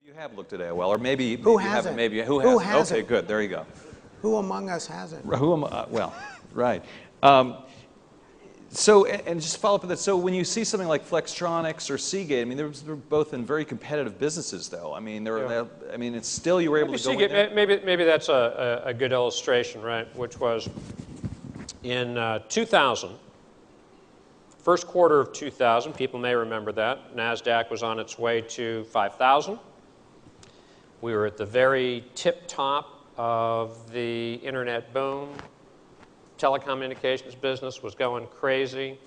You have looked at AOL, or maybe Who you hasn't? haven't. Maybe who Who hasn't? hasn't? Okay, good. There you go. Who among us hasn't? Who am I? Well, right. So, and just follow up with that. So, when you see something like Flextronics or Seagate, I mean, they're both in very competitive businesses, though. I mean, I mean, it's still you were able to go in there. Maybe that's a good illustration, right? Which was in 2000, first quarter of 2000. People may remember that Nasdaq was on its way to 5,000. We were at the very tip top of the internet boom. Telecommunications business was going crazy.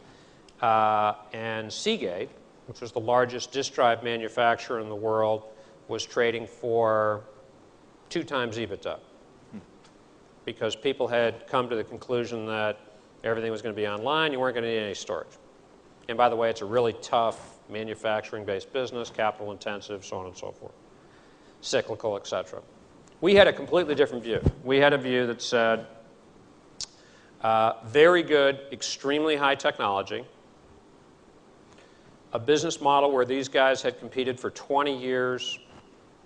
And Seagate, which was the largest disk drive manufacturer in the world, was trading for 2 times EBITDA. Because people had come to the conclusion that everything was going to be online, you weren't going to need any storage. And by the way, it's a really tough manufacturing-based business, capital intensive, so on and so forth. Cyclical, et cetera. We had a completely different view. We had a view that said, very good, extremely high technology, a business model where these guys had competed for 20 years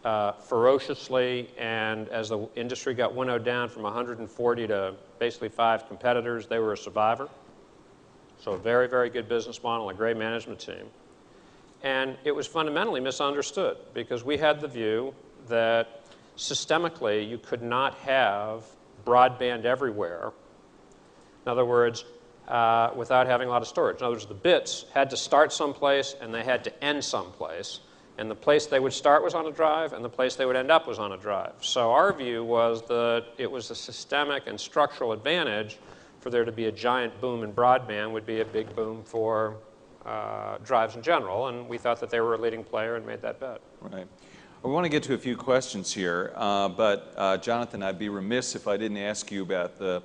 ferociously, and as the industry got winnowed down from 140 to basically 5 competitors, they were a survivor. So a very, very good business model, a great management team. And it was fundamentally misunderstood because we had the view that systemically you could not have broadband everywhere. In other words, without having a lot of storage. In other words, the bits had to start someplace and they had to end someplace. And the place they would start was on a drive and the place they would end up was on a drive. So our view was that it was a systemic and structural advantage for there to be a giant boom in broadband would be a big boom for drives in general. And we thought that they were a leading player and made that bet. Right. We want to get to a few questions here, but Jonathan, I'd be remiss if I didn't ask you about the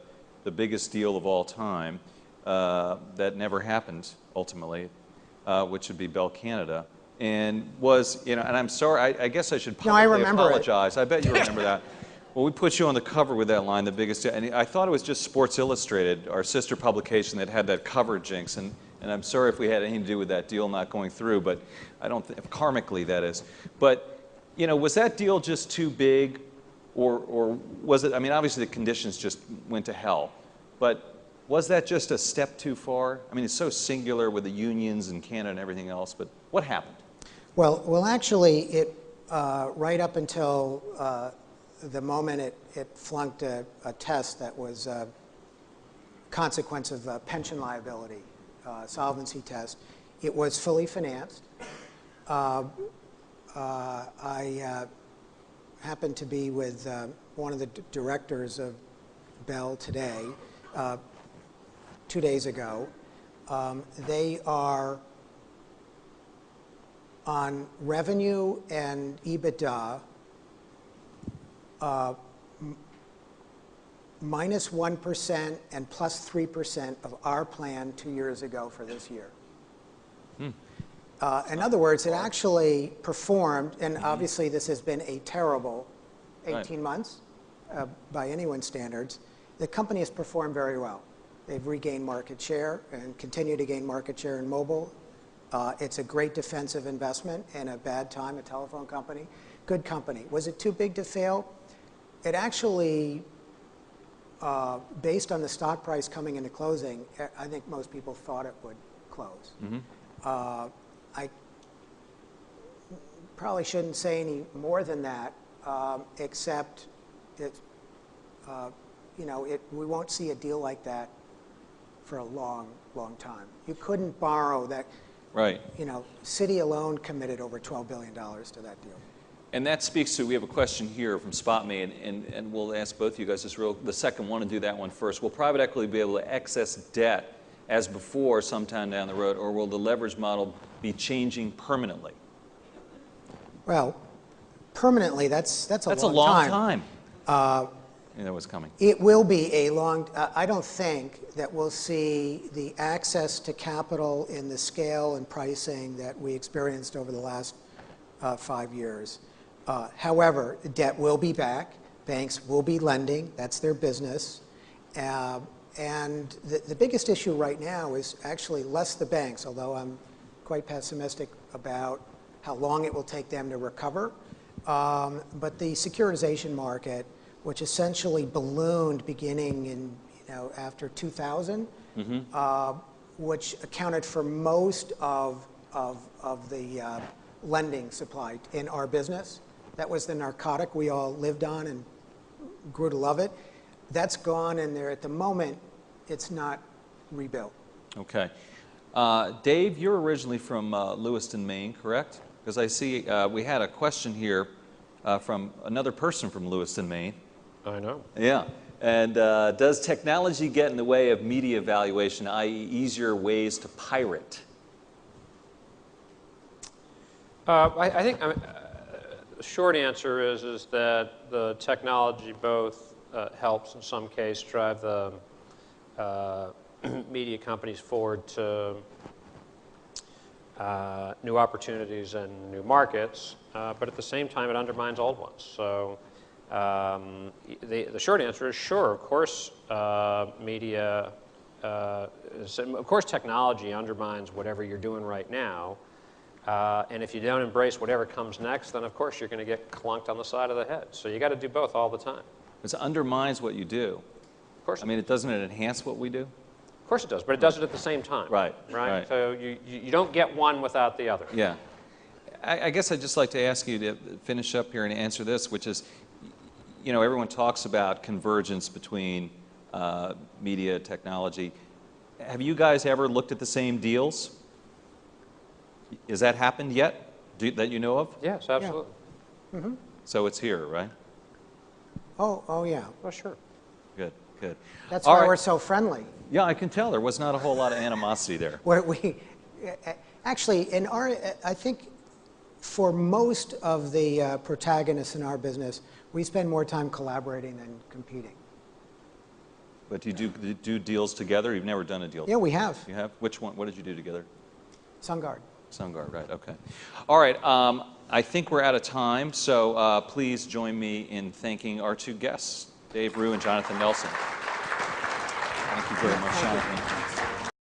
biggest deal of all time that never happened ultimately, which would be Bell Canada, and was, you know, and I'm sorry, I guess I should publicly apologize. I bet you remember that. Well, we put you on the cover with that line, the biggest, and I thought it was just Sports Illustrated, our sister publication, that had that cover jinx, and I'm sorry if we had anything to do with that deal not going through, but I don't think, karmically that is. But, you know, was that deal just too big, or was it, I mean, obviously the conditions just went to hell, but was that just a step too far? I mean, it's so singular with the unions and Canada and everything else, but what happened? Well, actually, it right up until the moment it flunked a test that was a consequence of pension liability, solvency test, it was fully financed. I happened to be with one of the directors of Bell today, 2 days ago. They are on revenue and EBITDA minus 1% and plus 3% of our plan 2 years ago for this year. In other words, it actually performed, and obviously this has been a terrible 18 months by anyone's standards. The company has performed very well. They've regained market share and continue to gain market share in mobile. It's a great defensive investment in a bad time, a telephone company. Good company. Was it too big to fail? It actually, based on the stock price coming into closing, I think most people thought it would close. I probably shouldn't say any more than that, except it, you know, we won't see a deal like that for a long, long time. You couldn't borrow that. Right. You know, Citi alone committed over $12 billion to that deal. And that speaks to, we have a question here from SpotMe, and we'll ask both of you guys the second one, and do that one first. Will private equity be able to access debt as before sometime down the road, or will the leverage model be changing permanently? Well, permanently, that's a long time. That's a long time. You know what's coming. It will be a long, I don't think that we'll see the access to capital in the scale and pricing that we experienced over the last 5 years. However, debt will be back. Banks will be lending. That's their business. And the biggest issue right now is actually less the banks, although I'm quite pessimistic about how long it will take them to recover. But the securitization market, which essentially ballooned beginning in, after 2000, which accounted for most of the lending supply in our business. That was the narcotic we all lived on and grew to love it. That's gone, and there at the moment, it's not rebuilt. Okay. Dave, you're originally from Lewiston, Maine, correct? Because I see we had a question here from another person from Lewiston, Maine. I know. Yeah. And does technology get in the way of media evaluation, i.e. easier ways to pirate? I think the short answer is that the technology both helps in some case drive the media companies forward to new opportunities and new markets, but at the same time it undermines old ones. So the short answer is sure, of course media, of course technology undermines whatever you're doing right now, and if you don't embrace whatever comes next, then of course you're going to get clunked on the side of the head. So you got to do both all the time. It undermines what you do. Of course. I mean, doesn't it enhance what we do? Of course it does, but it does it at the same time. Right. Right? So you don't get one without the other. Yeah. I guess I'd just like to ask you to finish up here and answer this, which is, everyone talks about convergence between media technology. Have you guys ever looked at the same deals? Has that happened yet, that you know of? Yes, absolutely. Yeah. Mm-hmm. So it's here, right? Oh yeah. Oh, sure. Good, good. That's All why right. we're so friendly. Yeah, I can tell. There was not a whole lot of animosity there. Actually, I think for most of the protagonists in our business, we spend more time collaborating than competing. But do you do deals together? You've never done a deal. Yeah, we have. You have? Which one? What did you do together? SunGard. SunGard, right, okay. All right, I think we're out of time, so please join me in thanking our two guests, Dave Rue and Jonathan Nelson. Thank you very much, Jonathan.